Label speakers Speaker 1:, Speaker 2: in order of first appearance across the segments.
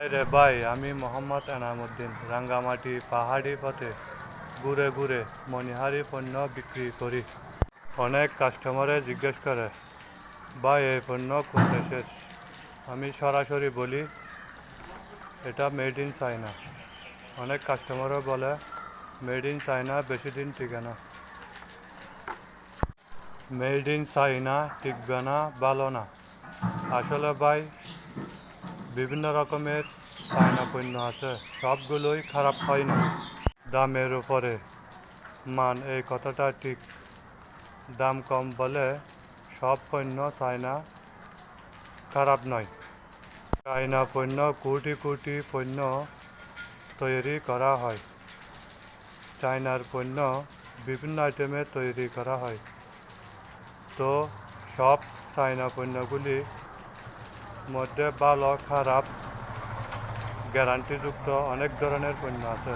Speaker 1: রে ভাই, আমি মোহাম্মদ এনামুদ্দিন রাঙ্গামাটি পাহাড়ি পথে ঘুরে ঘুরে মণিহারি পণ্য বিক্রি করি। অনেক কাস্টমারে জিজ্ঞেস করে, ভাই এই পণ্য কোন দেশের? আমি সরাসরি বলি, এটা মেড ইন চায়না। অনেক কাস্টমারও বলে, মেড ইন চায়না বেশি দিন টিকে না। মেড ইন চায়না টিকবে না, ভালো না। আসলে ভাই, বিভিন্ন রকমের চায়না পণ্য আছে, সবগুলোই খারাপ হয় না। দামের উপরে মান, এই কথাটা ঠিক। দাম কম বলে সব পণ্য চায়না খারাপ নয়। চায়না পণ্য কোটি কোটি পণ্য তৈরি করা হয়। চায়নার পণ্য বিভিন্ন আইটেমে তৈরি করা হয়। তো সব চায়না পণ্যগুলির মধ্যে ভালো খারাপ গ্যারান্টিযুক্ত অনেক ধরনের পণ্য আছে,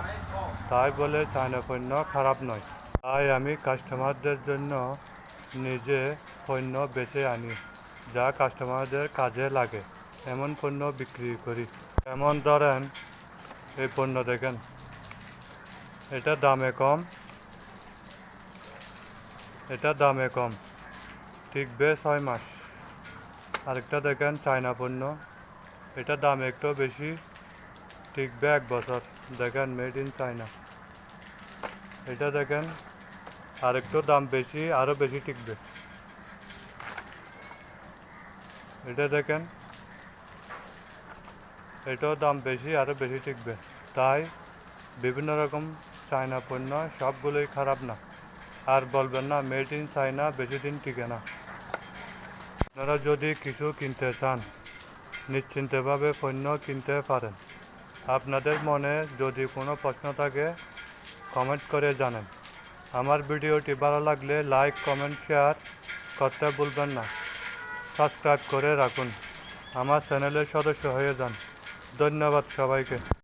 Speaker 1: তাই বলে চায়না পণ্য খারাপ নয়। তাই আমি কাস্টমারদের জন্য নিজে পণ্য বেছে আনি, যা কাস্টমারদের কাজে লাগে এমন পণ্য বিক্রি করি। যেমন ধরেন, এই পণ্য দেখেন, এটা দামে কম, টিকবে 6 মাস। আরেকটা দেখেন চায়না পণ্য, এটা দাম একটু বেশি, টিকবে 1 বছর। দেখেন মেড ইন চায়না। এটা দেখেন আরেকটু দাম বেশি, আরও বেশি টিকবে। এটা দেখেন, এটাও দাম বেশি, আরও বেশি টিকবে। তাই বিভিন্ন রকম চায়না পণ্য সবগুলোই খারাপ না। আর বলবেন না মেড ইন চায়না বেশি দিন টিকে না। আপনারা যদি কিছু কিনতে চান, নিশ্চিন্তভাবে পণ্য কিনতে পারেন। আপনাদের মনে যদি কোনো প্রশ্ন থাকে, কমেন্ট করে জানান। আমার ভিডিওটি ভালো লাগলে লাইক, কমেন্ট, শেয়ার করতে ভুলবেন না। সাবস্ক্রাইব করে রাখুন, আমার চ্যানেলের সদস্য হয়ে যান। ধন্যবাদ সবাইকে।